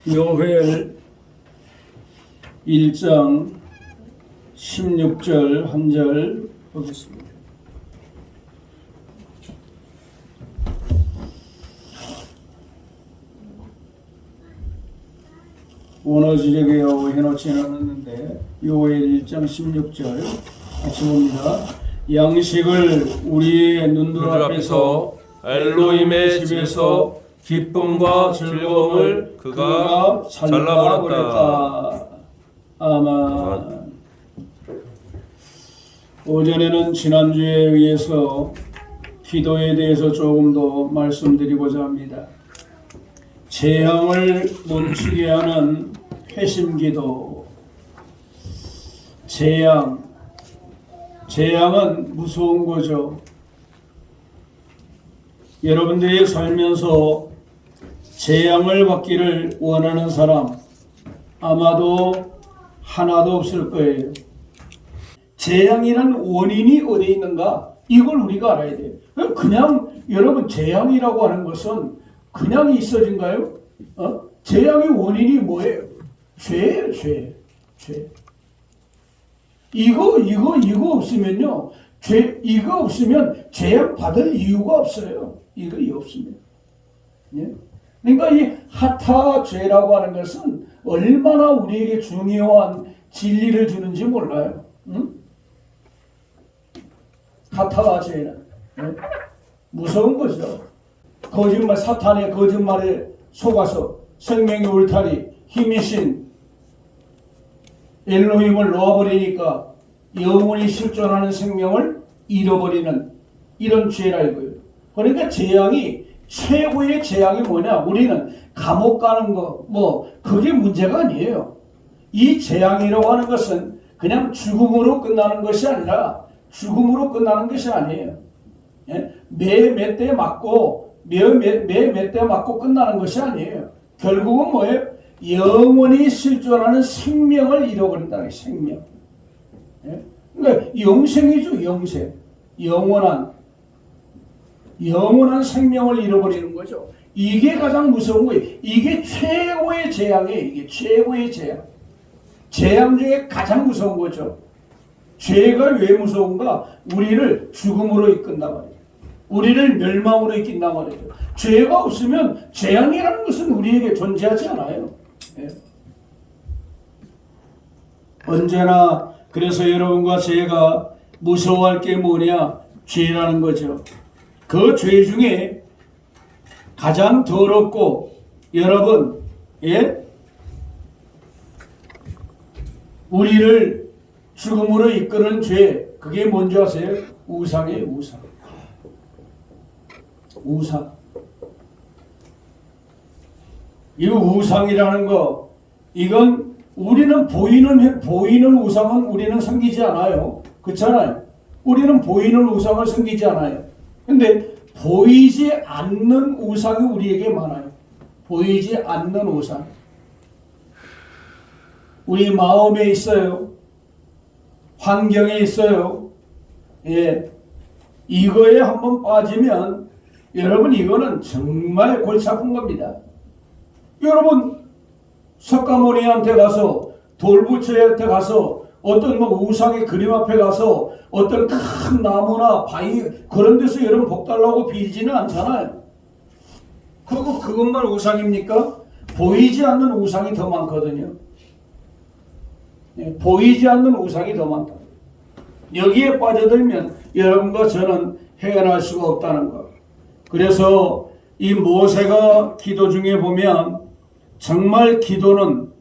요엘 1장 16절 한 절 보겠습니다. 원어지력에 해놓지는 않았는데 요엘 1장 16절 같이 봅니다. 양식을 우리의 눈들 앞에서 엘로힘의 집에서 기쁨과 즐거움을 그가 잘라버렸다. 아멘. 오전에는 지난주에 의해서 기도에 대해서 조금 더 말씀드리고자 합니다. 재앙을 멈추게 하는 회심기도. 재앙은 무서운 거죠. 여러분들이 살면서 재앙을 받기를 원하는 사람 아마도 하나도 없을 거예요. 재앙이란 원인이 어디에 있는가? 이걸 우리가 알아야 돼요. 그냥 여러분 재앙이라고 하는 것은 그냥 있어진가요? 재앙의 원인이 뭐예요? 죄예요, 죄. 이거 없으면요. 이거 없으면 재앙 받을 이유가 없어요. 이거 없습니다. 예? 그러니까 이 하타 죄라고 하는 것은 얼마나 우리에게 중요한 진리를 주는지 몰라요. 응? 하타 죄는 무서운 거죠. 거짓말, 사탄의 거짓말에 속아서 생명의 울타리, 힘이신 엘로힘을 놓아버리니까 영원히 실존하는 생명을 잃어버리는 이런 죄라 이거예요. 그러니까 재앙이 최고의 재앙이 뭐냐? 우리는 감옥 가는 거, 그게 문제가 아니에요. 이 재앙이라고 하는 것은 그냥 죽음으로 끝나는 것이 아니라 예? 몇 대 맞고 몇 대 맞고 끝나는 것이 아니에요. 결국은 뭐예요? 영원히 실존하는 생명을 잃어버린다는 생명. 예? 그러니까 영생이죠, 영생. 영원한 생명을 잃어버리는 거죠. 이게 가장 무서운 거예요. 이게 최고의 재앙이에요. 이게 최고의 재앙. 재앙 중에 가장 무서운 거죠. 죄가 왜 무서운가? 우리를 죽음으로 이끈단 말이에요. 우리를 멸망으로 이끈단 말이에요. 죄가 없으면 재앙이라는 것은 우리에게 존재하지 않아요. 예. 언제나 그래서 여러분과 제가 무서워할 게 뭐냐? 죄라는 거죠. 그 죄 중에 가장 더럽고 여러분, 우리를 죽음으로 이끄는 죄, 그게 뭔지 아세요? 우상이에요, 우상. 이 우상이라는 거, 이건 우리는 보이는 우상은 우리는 섬기지 않아요. 그렇잖아요. 우리는 보이는 우상을 섬기지 않아요. 근데 보이지 않는 우상이 우리에게 많아요. 보이지 않는 우상. 우리 마음에 있어요. 환경에 있어요. 예. 이거에 한번 빠지면 여러분 이거는 정말 골치 아픈 겁니다. 여러분 석가모니한테 가서 돌부처한테 가서 어떤 우상의 그림 앞에 가서 어떤 큰 나무나 바위 그런 데서 여러분 복 달라고 빌지는 않잖아요. 그것만 우상입니까? 보이지 않는 우상이 더 많거든요. 보이지 않는 우상이 더 많다. 여기에 빠져들면 여러분과 저는 헤어날 수가 없다는 것. 그래서 이 모세가 기도 중에 보면 정말 기도는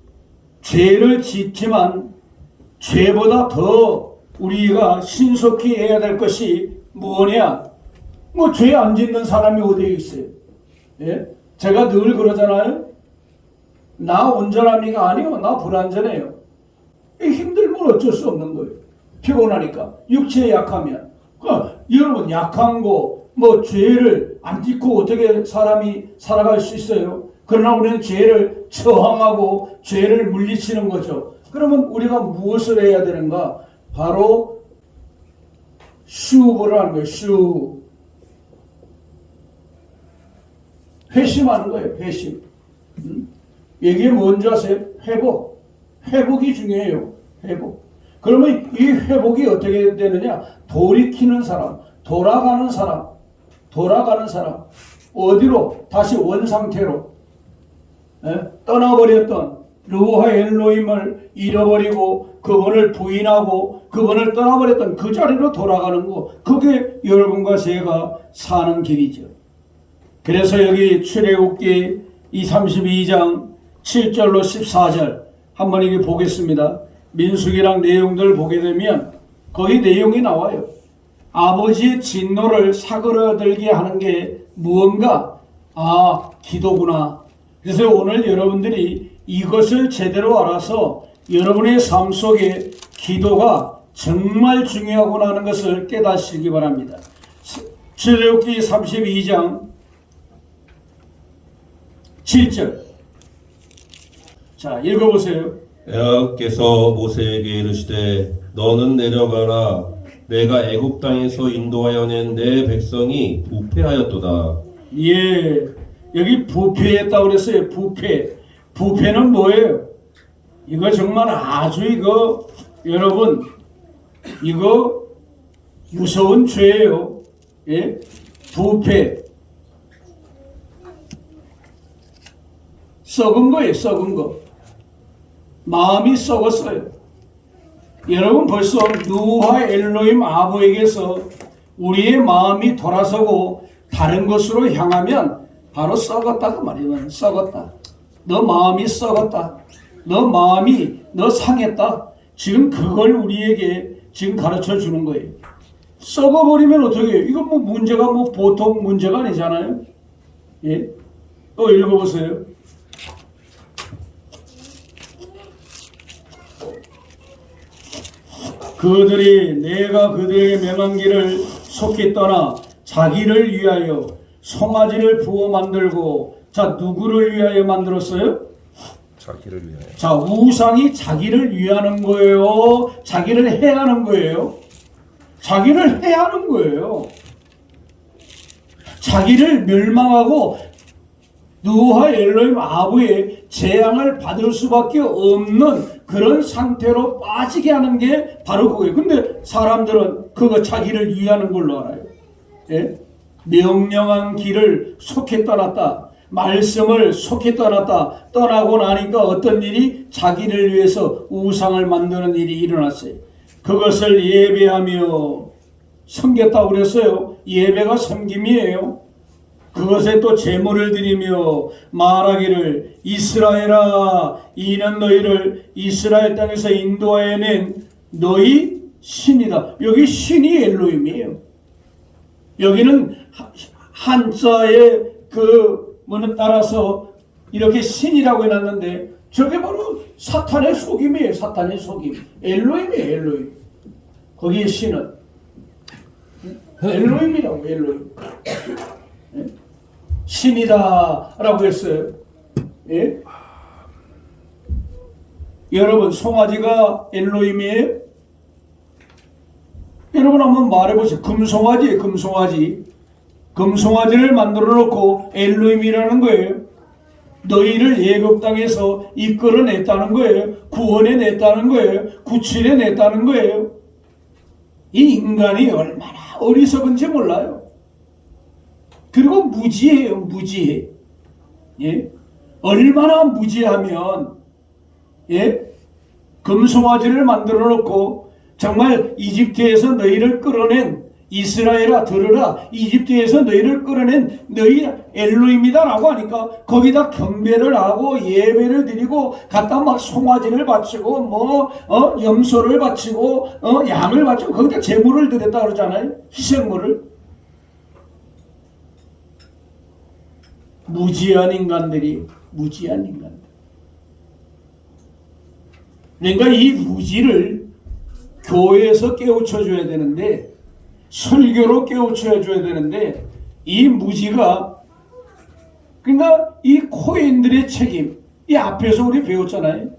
죄를 짓지만 죄보다 더 우리가 신속히 해야 될 것이 뭐냐? 죄 안 짓는 사람이 어디에 있어요? 예? 제가 늘 그러잖아요. 나 온전합니까? 아니요. 나 불완전해요. 힘들면 어쩔 수 없는 거예요. 피곤하니까. 육체에 약하면. 여러분 약한 거, 죄를 안 짓고 어떻게 사람이 살아갈 수 있어요? 그러나 우리는 죄를 저항하고 죄를 물리치는 거죠. 그러면 우리가 무엇을 해야 되는가? 바로 슈브를 하는 거예요. 회심하는 거예요. 회심. 이게 뭔지 아세요? 회복. 회복이 중요해요. 회복. 그러면 이 회복이 어떻게 되느냐? 돌이키는 사람, 돌아가는 사람, 어디로? 다시 원상태로. 떠나버렸던 르호와 엘로힘을 잃어버리고 그분을 부인하고 그분을 떠나버렸던 그 자리로 돌아가는 거, 그게 여러분과 제가 사는 길이죠. 그래서 여기 출애굽기 32장 7절로 14절 한번 이게 보겠습니다. 민수기랑 내용들 보게 되면 거의 내용이 나와요. 아버지의 진노를 사그러들게 하는 게 무언가? 기도구나. 그래서 오늘 여러분들이 이것을 제대로 알아서 여러분의 삶 속에 기도가 정말 중요하구나 하는 것을 깨닫시기 바랍니다. 출애굽기 32장 7절. 자, 읽어보세요. 여호와께서 모세에게 이르시되 너는 내려가라. 내가 애굽 땅에서 인도하여 낸 내 백성이 부패하였도다. 예, 여기 부패했다고 그랬어요. 부패는 뭐예요? 이거 정말 아주 여러분, 이거 무서운 죄예요. 예? 부패. 썩은 거예요, 썩은 거. 마음이 썩었어요. 여러분 벌써 누와 엘로힘 아버에게서 우리의 마음이 돌아서고 다른 것으로 향하면 바로 썩었다 그 말이에요. 썩었다. 너 마음이 썩었다. 너 상했다. 지금 그걸 우리에게 지금 가르쳐 주는 거예요. 썩어버리면 어떻게 해요? 이거 문제가 보통 문제가 아니잖아요. 예? 또 읽어보세요. 그들이 내가 그들에게 명한 길을 속히 떠나 자기를 위하여 송아지를 부어 만들고, 자, 누구를 위하여 만들었어요? 자기를 위하여. 자, 우상이 자기를 위하는 거예요? 자기를 해하는 거예요? 자기를 해하는 거예요. 자기를 멸망하고 누와 엘로힘 아부의 재앙을 받을 수밖에 없는 그런 상태로 빠지게 하는 게 바로 그거예요. 근데 사람들은 그거 자기를 위하는 걸로 알아요. 예? 명령한 길을 속히 떠났다. 말씀을 속히 떠났다. 떠나고 나니까 어떤 일이? 자기를 위해서 우상을 만드는 일이 일어났어요. 그것을 예배하며 섬겼다고 그랬어요. 예배가 섬김이에요. 그것에 또 제물을 드리며 말하기를 이스라엘아, 이는 너희를 이스라엘 땅에서 인도하여 낸 너희 신이다. 여기 신이 엘로힘이에요. 여기는 한자의 뭐는 따라서 이렇게 신이라고 해놨는데 저게 바로 사탄의 속임이에요. 사탄의 속임. 엘로힘이에요. 엘로힘. 거기에 신은 엘로힘이라고. 엘로힘. 신이다 라고 했어요. 예? 여러분, 송아지가 엘로힘이에요? 여러분 한번 말해보세요. 금송아지예요. 금송아지를 만들어 놓고 엘로힘이라는 거예요. 너희를 애굽 땅에서 이끌어냈다는 거예요. 구원해냈다는 거예요. 구출해냈다는 거예요. 이 인간이 얼마나 어리석은지 몰라요. 그리고 무지해요. 무지해. 예? 얼마나 무지하면, 예? 금송아지를 만들어 놓고 정말 이집트에서 너희를 끌어낸, 이스라엘아 들으라, 이집트에서 너희를 끌어낸 너희 엘로힘이다 라고 하니까 거기다 경배를 하고 예배를 드리고 갖다 막 송아지를 바치고 염소를 바치고 양을 바치고 거기다 제물을 드렸다 그러잖아요. 희생물을. 무지한 인간들. 그러니까 이 무지를 교회에서 깨우쳐줘야 되는데, 설교로 깨우쳐줘야 되는데, 이 무지가, 그러니까 이 코인들의 책임, 이 앞에서 우리 배웠잖아요.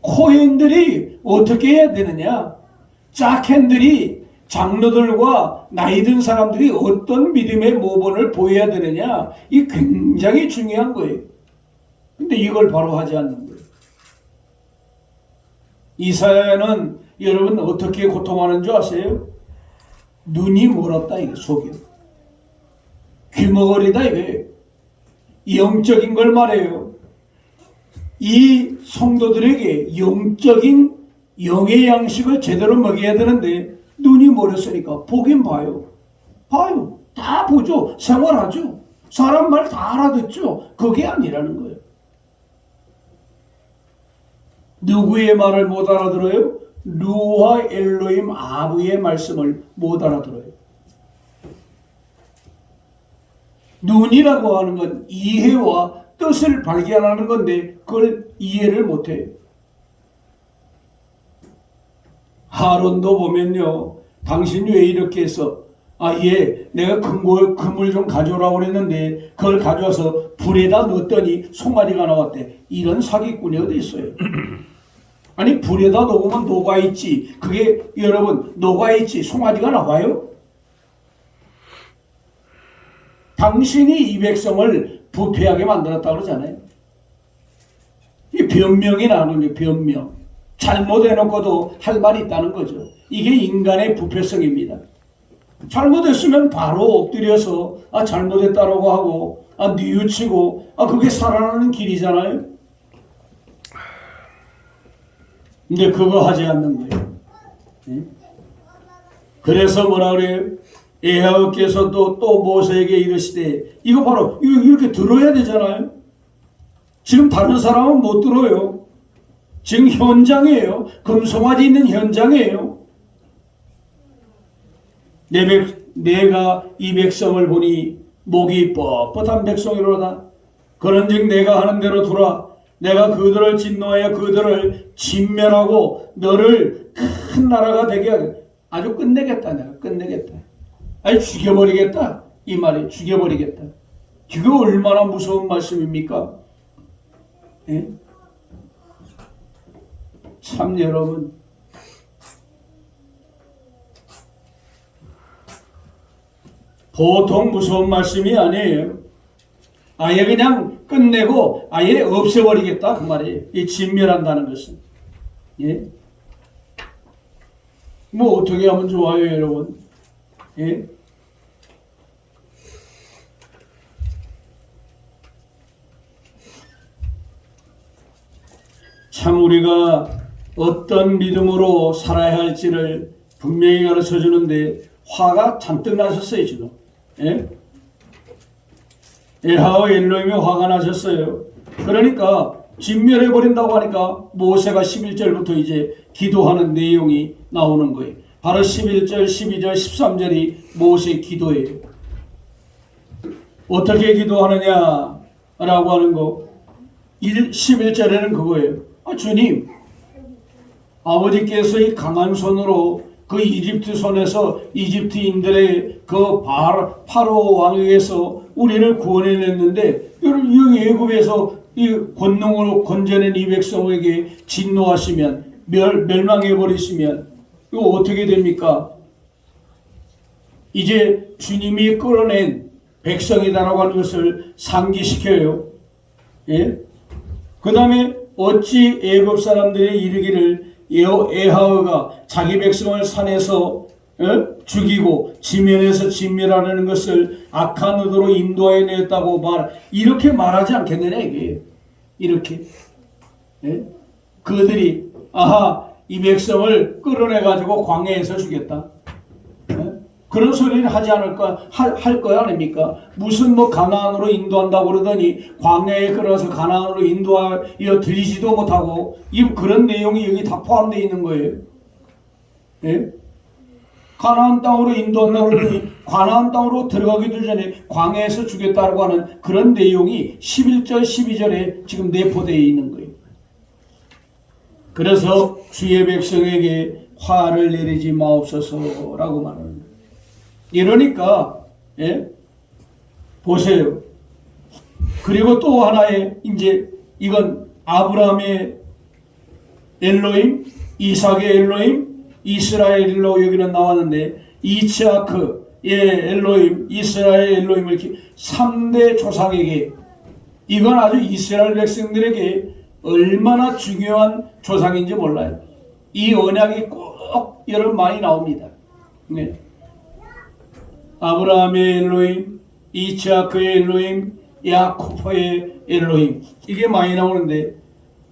코인들이 어떻게 해야 되느냐? 짝핸들이 장로들과 나이 든 사람들이 어떤 믿음의 모범을 보여야 되느냐, 이 굉장히 중요한 거예요. 근데 이걸 바로 하지 않는 거예요. 이사야는 여러분 어떻게 고통하는 줄 아세요? 눈이 멀었다 이게 속이. 귀머거리다 이게. 영적인 걸 말해요. 이 성도들에게 영적인 영의 양식을 제대로 먹여야 되는데 눈이 멀었으니까 보긴 봐요. 봐요. 다 보죠. 생활하죠. 사람 말 다 알아듣죠. 그게 아니라는 거예요. 누구의 말을 못 알아들어요? 루하 엘로임 아부의 말씀을 못 알아들어요. 눈이라고 하는 건 이해와 뜻을 발견하는 건데 그걸 이해를 못해요. 하론도 보면요. 당신 왜 이렇게 해서 내가 금을 좀 가져오라고 그랬는데 그걸 가져와서 불에다 넣었더니 송아지가 나왔대. 이런 사기꾼이 어디 있어요? 아니 불에다 녹으면 녹아있지. 그게 여러분 녹아있지 송아지가 나와요? 당신이 이 백성을 부패하게 만들었다고 그러잖아요. 이 변명이 나오는 변명. 잘못해놓고도 할 말이 있다는 거죠. 이게 인간의 부패성입니다. 잘못했으면 바로 엎드려서 잘못했다라고 하고 뉘우치고 그게 살아나는 길이잖아요. 근데 그거 하지 않는 거예요. 그래서 뭐라 그래요? 에하우께서 또 모세에게 이르시되 이거 바로 이렇게 들어야 되잖아요. 지금 다른 사람은 못 들어요. 지금 현장이에요. 금송아지 있는 현장이에요. 내가 이 백성을 보니 목이 뻣뻣한 백성이로다. 그런즉 내가 하는 대로 두라. 내가 그들을 진노하여 그들을 진멸하고 너를 큰 나라가 되게 하겠다. 아주 끝내겠다. 내가 끝내겠다. 아니 죽여버리겠다. 이 말이 죽여버리겠다. 그게 얼마나 무서운 말씀입니까? 예? 참 여러분 보통 무서운 말씀이 아니에요. 아예 그냥 끝내고 아예 없애버리겠다 그 말이에요. 이 진멸한다는 것은. 예? 뭐 어떻게 하면 좋아요 여러분? 예? 참 우리가 어떤 믿음으로 살아야 할지를 분명히 가르쳐 주는데 화가 잔뜩 나셨어요 지금. 예? 에하와 엘로힘이 화가 나셨어요. 그러니까 진멸해버린다고 하니까 모세가 11절부터 이제 기도하는 내용이 나오는 거예요. 바로 11절, 12절, 13절이 모세의 기도예요. 어떻게 기도하느냐라고 하는 거 11절에는 그거예요. 주님, 아버지께서 이 강한 손으로 그 이집트 손에서 이집트인들의 그 파로 왕에게서 우리를 구원해냈는데 이 애굽에서 이 권능으로 건져낸 이 백성에게 진노하시면 멸망해버리시면 이거 어떻게 됩니까? 이제 주님이 끌어낸 백성이다라고 하는 것을 상기시켜요. 예? 그 다음에 어찌 애굽 사람들이 이르기를 에하우가 자기 백성을 산에서 죽이고 지면에서 진멸하려는 것을 악한 의도로 인도하여 냈다고 이렇게 말하지 않겠느냐 이게. 이렇게 그들이 이 백성을 끌어내가지고 광야에서 죽였다. 그런 소리를 하지 않을까 할 거야 아닙니까? 무슨 가나안으로 인도한다고 그러더니 광야에 끌어서 가나안으로 인도하여 들리지도 못하고 그런 내용이 여기 다 포함되어 있는 거예요. 예? 가나안 땅으로 인도한다고 그러더니 가나안 땅으로 들어가기도 전에 광야에서 죽였다고 하는 그런 내용이 11절 12절에 지금 내포되어 있는 거예요. 그래서 주의 백성에게 화를 내리지 마옵소서라고 말하는 거예요. 이러니까 보세요. 그리고 또 하나의 이제 이건 아브라함의 엘로힘, 이삭의 엘로힘, 이스라엘로 여기는 나왔는데 이츠하크의 엘로힘, 이스라엘 엘로힘을 이렇게 3대 조상에게 이건 아주 이스라엘 백성들에게 얼마나 중요한 조상인지 몰라요. 이 언약이 꼭 여러분 많이 나옵니다. 네. 아브라함의 엘로힘, 이스하크의 엘로힘, 야코보의 엘로힘, 이게 많이 나오는데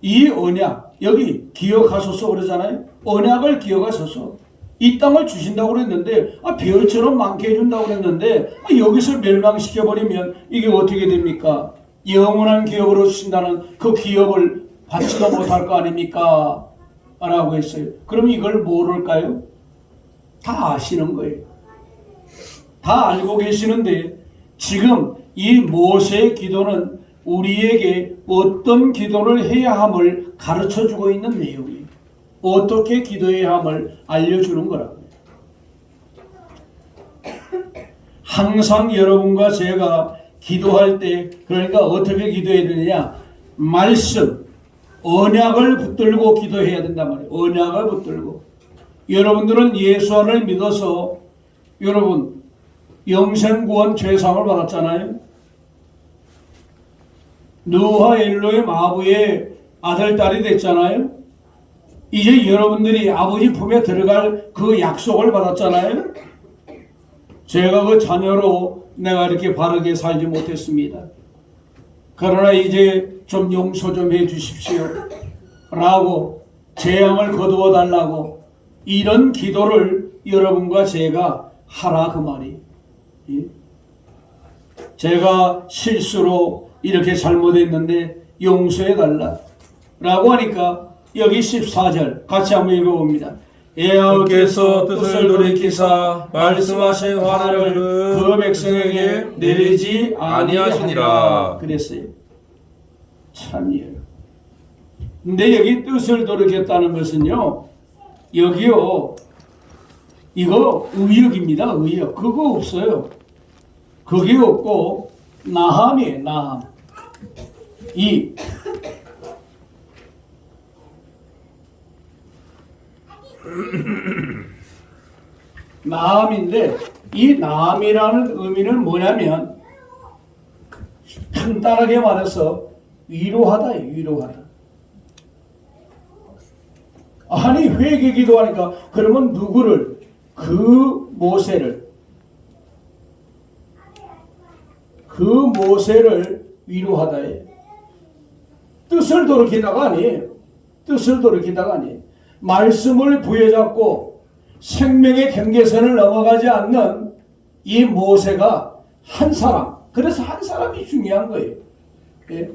이 언약 여기 기억하소서 그러잖아요. 언약을 기억하소서. 이 땅을 주신다고 그랬는데 별처럼 많게 해준다고 그랬는데 여기서 멸망시켜버리면 이게 어떻게 됩니까? 영원한 기업으로 주신다는 그 기업을 받지도 못할 거 아닙니까? 라고 했어요. 그럼 이걸 모를까요? 다 아시는 거예요. 다 알고 계시는데 지금 이 모세의 기도는 우리에게 어떤 기도를 해야 함을 가르쳐주고 있는 내용이에요. 어떻게 기도해야 함을 알려주는 거라고요. 항상 여러분과 제가 기도할 때 그러니까 어떻게 기도해야 되느냐, 말씀, 언약을 붙들고 기도해야 된단 말이에요. 언약을 붙들고. 여러분들은 예수 안을 믿어서 여러분 영생구원 죄상을 받았잖아요. 느와 엘로의 아부의 아들 딸이 됐잖아요. 이제 여러분들이 아버지 품에 들어갈 그 약속을 받았잖아요. 제가 그 자녀로 내가 이렇게 바르게 살지 못했습니다. 그러나 이제 좀 용서 좀 해 주십시오 라고 재앙을 거두어 달라고 이런 기도를 여러분과 제가 하라 그 말이에요. 제가 실수로 이렇게 잘못했는데 용서해 달라 라고 하니까 여기 14절 같이 한번 읽어봅니다. 여호와께서 뜻을 돌이키사 말씀하신 화를 그 백성에게 내리지 아니하시니라 그랬어요. 참이에요. 근데 여기 뜻을 돌이켰다는 것은요, 여기요 이거 의역입니다. 의역. 그거 없어요. 그게 없고 나함이에요. 나함. 이 나함인데 이 나함이라는 의미는 뭐냐면 간단하게 말해서 위로하다예요. 위로하다. 아니 회개 기도하니까 그러면 누구를? 그 모세를 위로하다예요. 뜻을 돌이키다가 아니에요. 뜻을 돌이키다가 아니에요. 말씀을 부여잡고 생명의 경계선을 넘어가지 않는 이 모세가 한 사람, 그래서 한 사람이 중요한 거예요. 예?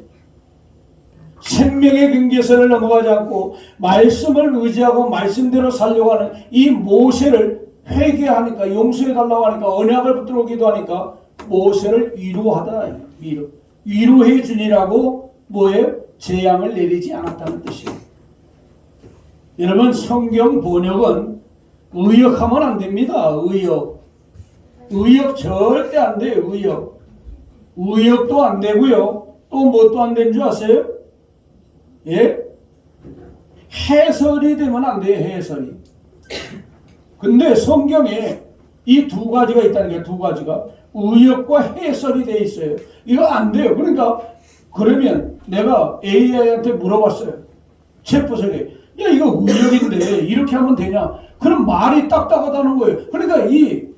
생명의 경계선을 넘어가지 않고 말씀을 의지하고 말씀대로 살려고 하는 이 모세를 회개하니까, 용서해달라고 하니까, 언약을 붙들고 기도하니까 모세를 위로하다. 위로해 주니라고 뭐예요? 재앙을 내리지 않았다는 뜻이에요. 여러분 성경 번역은 의역하면 안 됩니다. 의역 절대 안 돼요. 의역도 안 되고요. 또 뭣도 안 되는 줄 아세요? 예? 해설이 되면 안 돼요. 해설이. 근데 성경에 이 두 가지가 있다는 게 두 가지가 의역과 해설이 돼 있어요. 이거 안 돼요. 그러니까 그러면 내가 AI한테 물어봤어요. 챗부석에 야 이거 의역인데 이렇게 하면 되냐? 그럼 말이 딱딱하다는 거예요. 그러니까 이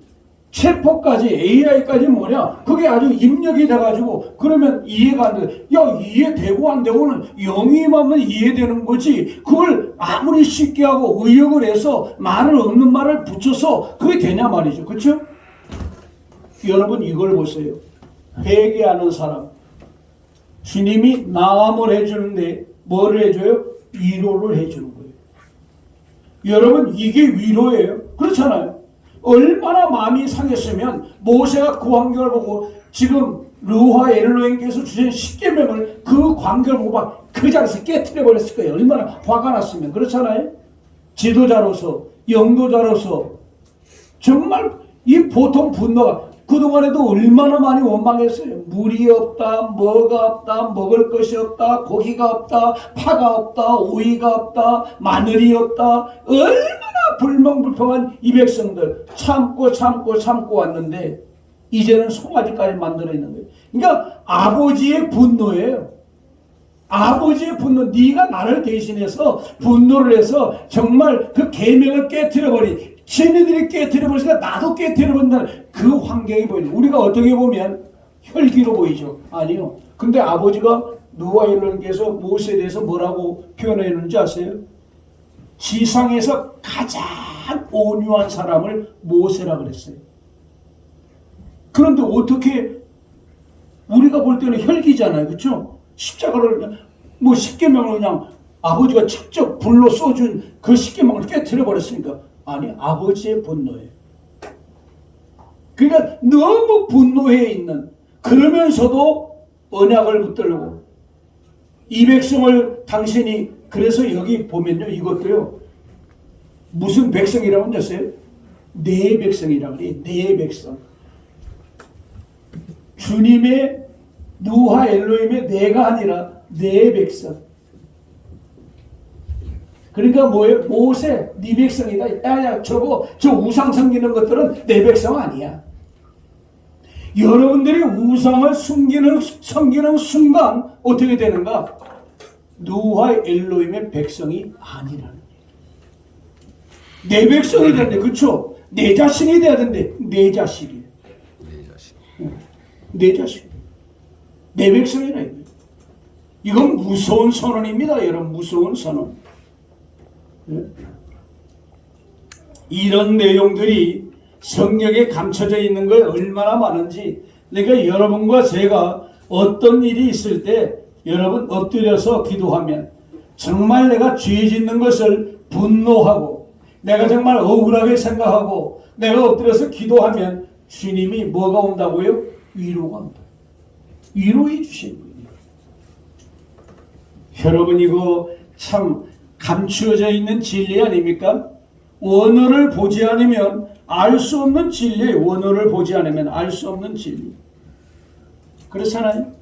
챗포까지 AI까지 뭐냐? 그게 아주 입력이 돼가지고 그러면 이해가 안 돼. 야 이해되고 안 되고는 영이만 이해되는 거지. 그걸 아무리 쉽게 하고 의역을 해서 말을 없는 말을 붙여서 그게 되냐 말이죠. 그렇죠? 여러분 이걸 보세요. 회개하는 사람. 주님이 나함을 해주는데 뭐를 해줘요? 위로를 해주는 거예요. 여러분 이게 위로예요. 그렇잖아요. 얼마나 마음이 상했으면 모세가 그 광경을 보고 지금 르와 엘로힘께서 주신 10계명을 그 광경을 보고 그 자리에서 깨트려 버렸을 거예요. 얼마나 화가 났으면. 그렇잖아요. 지도자로서 영도자로서 정말 이 보통 분노가 그동안에도 얼마나 많이 원망했어요. 물이 없다, 뭐가 없다, 먹을 것이 없다, 고기가 없다, 파가 없다, 오이가 없다, 마늘이 없다. 얼마나 불멍불평한 이 백성들 참고 왔는데 이제는 송아지까지 만들어 있는 거예요. 그러니까 아버지의 분노예요. 아버지의 분노, 네가 나를 대신해서 분노를 해서 정말 그 계명을 깨트려버리, 쟤네들이 깨트려버리니까 나도 깨트려버린다는 그 환경이 보이는, 우리가 어떻게 보면 혈기로 보이죠. 아니요. 근데 아버지가 노아 일론께서 모세에 대해서 뭐라고 표현했는지 아세요? 지상에서 가장 온유한 사람을 모세라 그랬어요. 그런데 어떻게 우리가 볼 때는 혈기잖아요. 그렇죠? 십자가를 뭐 십계명을 그냥 아버지가 직접 불로 쏘준 그 십계명을 깨트려 버렸으니까, 아니, 아버지의 분노예요. 그러니까 너무 분노해 있는, 그러면서도 언약을 붙들고 이 백성을 당신이, 그래서 여기 보면요, 이것도요, 무슨 백성이라고 하셨어요? 내 백성이라고 그래요. 내 백성. 주님의 누하 엘로힘의 내가 아니라 내 백성. 그러니까 뭐예요? 모세, 네 백성이다. 야야, 저 우상 섬기는 것들은 내 백성 아니야. 여러분들이 우상을 섬기는 순간 어떻게 되는가? 누하 엘로힘의 백성이 아니라는 거예요. 내 백성이 되는데, 그렇죠? 내 자신이 돼야 되는데 내 자식이에요. 내 자식. 내 백성이라 이거예요. 이건 무서운 선언입니다. 여러분, 무서운 선언. 이런 내용들이 성경에 감춰져 있는 거에 얼마나 많은지, 그러니까 여러분과 제가 어떤 일이 있을 때 여러분 엎드려서 기도하면, 정말 내가 죄 짓는 것을 분노하고 내가 정말 억울하게 생각하고 내가 엎드려서 기도하면 주님이 뭐가 온다고요? 위로가 온다. 위로해 주시는 거예요. 여러분, 이거 참 감추어져 있는 진리 아닙니까? 원어를 보지 않으면 알 수 없는 진리예요. 원어를 보지 않으면 알 수 없는 진리. 그렇잖아요?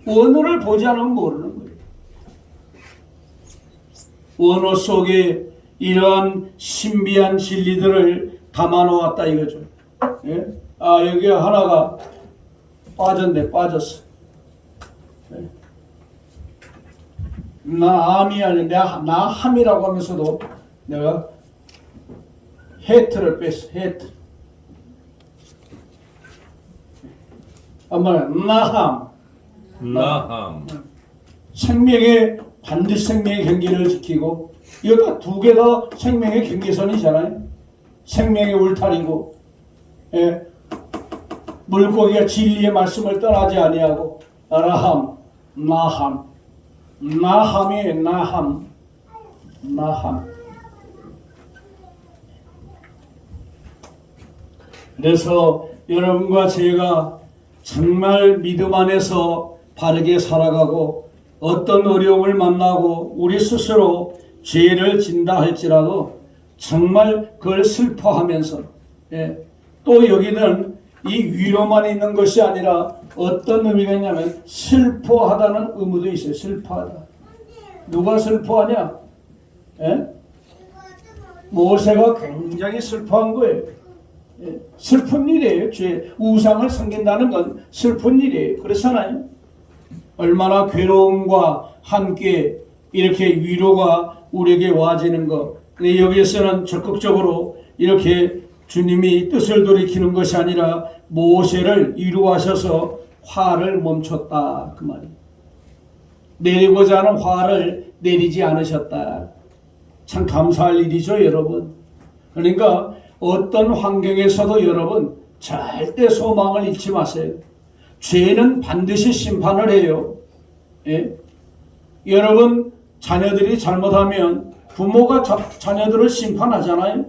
원어를 보지 않으면 모르는 거예요. 원어 속에 이러한 신비한 진리들을 담아놓았다 이거죠. 예? 아, 여기 하나가 빠졌어. 예? 나함이 아니라 나 함이라고 하면서도 내가 헤트를 뺐어. 헤트. 한번 나함. 생명의, 반드시 생명의 경계를 지키고, 이거 두 개 다 생명의 경계선이잖아요. 생명의 울타리고, 예. 물고기가 진리의 말씀을 떠나지 아니하고, 라함, 나함. 나함이 나함. 그래서 여러분과 제가 정말 믿음 안에서 바르게 살아가고, 어떤 어려움을 만나고 우리 스스로 죄를 진다 할지라도 정말 그걸 슬퍼하면서, 예. 또 여기는 이 위로만 있는 것이 아니라 어떤 의미가 있냐면 슬퍼하다는 의무도 있어요. 슬퍼하다. 누가 슬퍼하냐? 예? 모세가 굉장히 슬퍼한 거예요. 예. 슬픈 일이에요. 죄, 우상을 섬긴다는 건 슬픈 일이에요. 그렇잖아요. 얼마나 괴로움과 함께 이렇게 위로가 우리에게 와지는 것. 근데 여기에서는 적극적으로 이렇게 주님이 뜻을 돌이키는 것이 아니라 모세를 위로하셔서 화를 멈췄다, 그 말이에요. 내리고자 하는 화를 내리지 않으셨다. 참 감사할 일이죠, 여러분. 그러니까 어떤 환경에서도 여러분 절대 소망을 잃지 마세요. 죄는 반드시 심판을 해요. 예? 여러분, 자녀들이 잘못하면 부모가 자녀들을 심판하잖아요.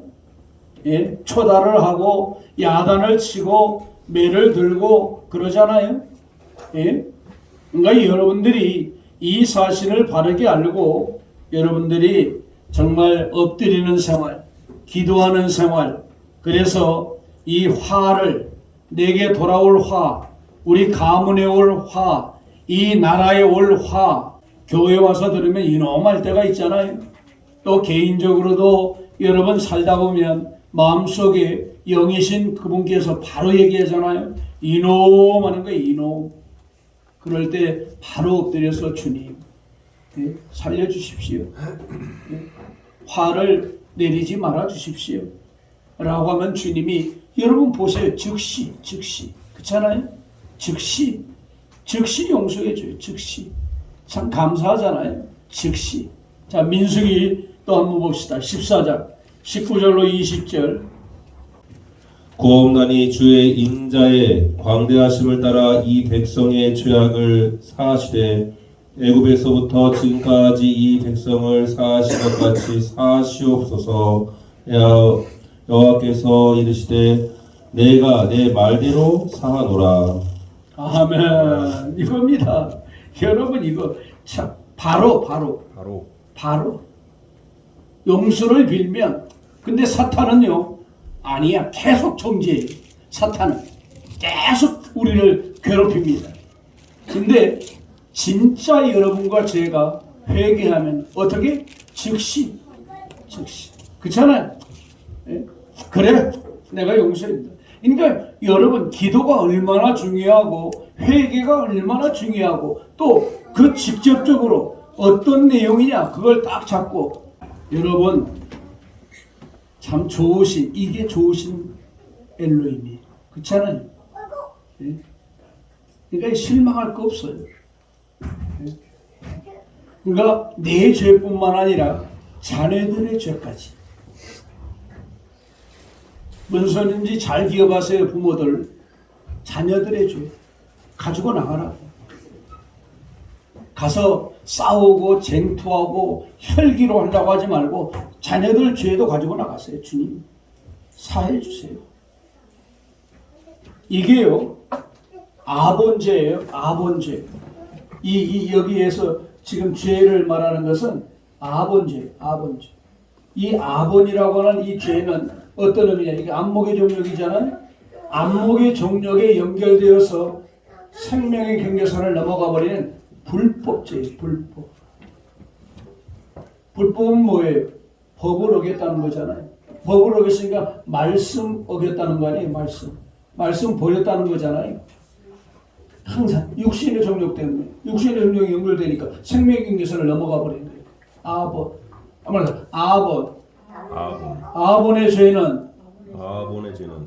예? 초달을 하고 야단을 치고 매를 들고 그러잖아요. 예? 그러니까 여러분들이 이 사실을 바르게 알고 여러분들이 정말 엎드리는 생활, 기도하는 생활, 그래서 이 화를, 내게 돌아올 화, 우리 가문에 올 화, 이 나라에 올 화, 교회 와서 들으면 이놈할 때가 있잖아요. 또 개인적으로도 여러분 살다 보면 마음속에 영이신 그분께서 바로 얘기하잖아요. 이놈 하는 거예요. 이놈. 그럴 때 바로 엎드려서 주님 살려주십시오. 화를 내리지 말아 주십시오. 라고 하면 주님이 여러분 보세요. 즉시 그렇잖아요. 즉시 용서해 줘요. 즉시. 참 감사하잖아요. 즉시. 자, 민수기 또 한번 봅시다. 14장 19절로 20절. 구옵나니 주의 인자의 광대하심을 따라 이 백성의 죄악을 사하시되 애굽에서부터 지금까지 이 백성을 사하신 것 같이 사하시옵소서. 여호와께서 이르시되 내가 내 말대로 사하노라. 아멘. 이겁니다. 여러분 이거 참 바로 용서를 빌면, 근데 사탄은요 아니야. 계속 정죄해요. 사탄은 계속 우리를 괴롭힙니다. 근데 진짜 여러분과 제가 회개하면 어떻게? 즉시. 그렇잖아요. 예? 그래 내가 용서한다. 그러니까 여러분 기도가 얼마나 중요하고 회개가 얼마나 중요하고 또 그 직접적으로 어떤 내용이냐 그걸 딱 잡고 여러분 참 좋으신 이게 좋으신 엘로힘이 그렇잖아요. 예? 그러니까 실망할 거 없어요. 예? 그러니까 내 죄뿐만 아니라 자녀들의 죄까지. 무슨인지 잘 기억하세요. 부모들 자녀들의 죄 가지고 나가라. 가서 싸우고 쟁투하고 혈기로 하려고 하지 말고 자녀들 죄도 가지고 나가세요. 주님 사해 주세요. 이게요 아본죄예요. 아본죄. 이 여기에서 지금 죄를 말하는 것은 아본죄. 이 아본이라고 하는 이 죄는 어떤 의미냐? 이게 안목의 종력이잖아요. 안목의 종력에 연결되어서 생명의 경계선을 넘어가 버리는 불법죄예요. 불법은 뭐예요? 법을 어겼다는 거잖아요. 법을 어겼으니까 말씀 어겼다는 거 아니에요? 말씀 버렸다는 거잖아요. 항상 육신의 종력 때문에 육신의 종력이 연결되니까 생명의 경계선을 넘어가 버리는 거예요. 아본의 죄는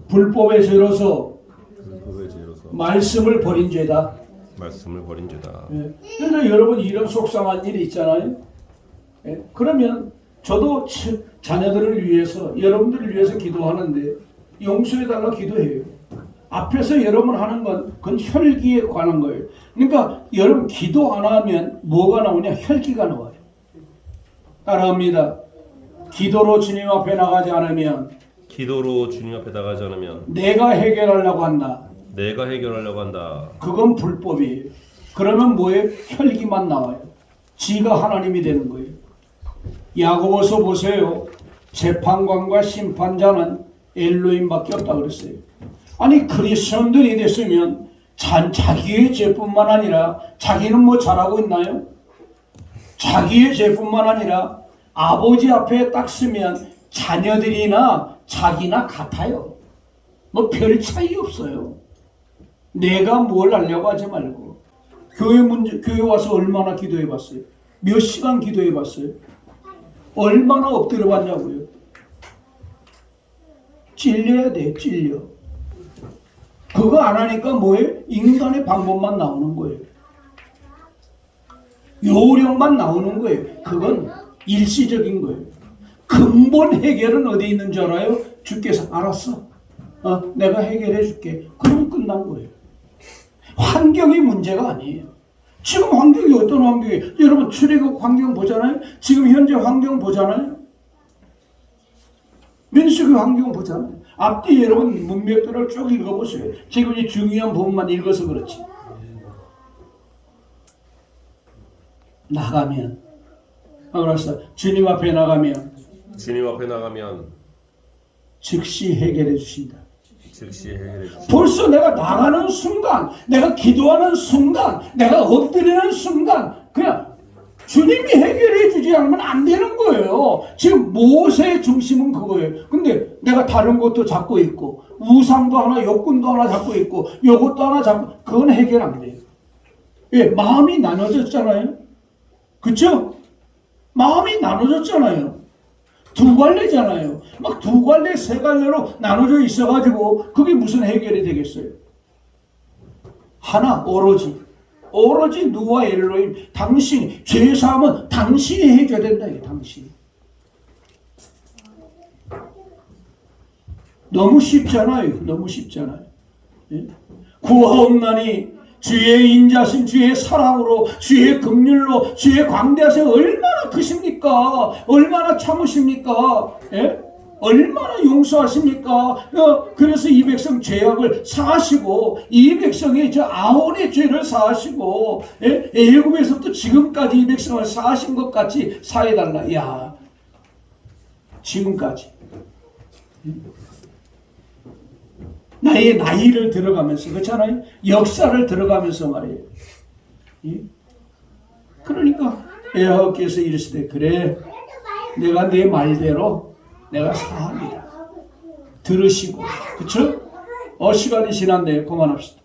불법의 죄로서 말씀을 버린 죄다. 예. 그런데 여러분 이런 속상한 일이 있잖아요. 예. 그러면 저도 자녀들을 위해서 여러분들을 위해서 기도하는데 용서해달라 기도해요. 앞에서 여러분 하는 건 그건 혈기에 관한 거예요. 그러니까 여러분 기도 안 하면 뭐가 나오냐? 혈기가 나와요. 따라합니다. 기도로 주님 앞에 나가지 않으면 내가 해결하려고 한다. 그건 불법이에요. 그러면 뭐예요? 혈기만 나와요. 지가 하나님이 되는 거예요. 야고보서 보세요. 재판관과 심판자는 엘로힘밖에 없다 그랬어요. 아니 그리스도인들이 됐으면 자기의 죄뿐만 아니라 자기는 뭐 잘하고 있나요? 자기의 죄뿐만 아니라 아버지 앞에 딱 쓰면 자녀들이나 자기나 같아요. 뭐 별 차이 없어요. 내가 뭘 하려고 하지 말고 교회 와서 얼마나 기도해 봤어요? 몇 시간 기도해 봤어요? 얼마나 엎드려 봤냐고요? 찔려야 돼. 찔려. 그거 안 하니까 뭐예요? 인간의 방법만 나오는 거예요. 요령만 나오는 거예요. 그건 일시적인 거예요. 근본 해결은 어디 있는 줄 알아요? 주께서 알았어. 내가 해결해 줄게. 그럼 끝난 거예요. 환경이 문제가 아니에요. 지금 환경이 어떤 환경이에요? 여러분 출애굽 환경 보잖아요. 지금 현재 환경 보잖아요. 민수기 환경 보잖아요. 앞뒤 여러분 문맥들을 쭉 읽어보세요. 지금 이 중요한 부분만 읽어서 그렇지. 나가면 알았어. 주님 앞에 나가면 즉시 해결해 주신다. 벌써 내가 나가는 순간, 내가 기도하는 순간, 내가 엎드리는 순간 그냥 주님이 해결해 주지 해결되지 않으면 안 되는 거예요. 지금 모세의 중심은 그거예요. 근데 내가 다른 것도 잡고 있고 우상도 하나, 욕군도 하나 잡고 있고 요것도 하나 잡고, 그건 해결 안 돼요. 예, 마음이 나눠졌잖아요. 그쵸? 마음이 나눠졌잖아요. 두 갈래잖아요. 막 두 갈래, 세 갈래로 나눠져 있어가지고 그게 무슨 해결이 되겠어요? 하나, 오로지 누와 엘로힘, 당신이, 죄사함은 당신이 해줘야 된다. 이게 당신이. 너무 쉽잖아요. 너무 쉽잖아요. 예? 구하옵나니 주의 인자신 주의 사랑으로, 주의 긍휼로, 주의 광대하심 얼마나 크십니까? 얼마나 참으십니까? 예? 얼마나 용서하십니까? 그래서 이 백성 죄악을 사하시고, 이 백성이 저 아혼의 죄를 사하시고, 예? 애굽에서부터 지금까지 이 백성을 사하신 것 같이 사해달라. 야, 지금까지. 나의 나이를 들어가면서, 그렇잖아요? 역사를 들어가면서 말이에요. 예? 그러니까 여호와께서 이르시되, 그래, 내가 네 말대로 내가 사하리라. 들으시고, 그쵸? 시간이 지났네요. 그만합시다.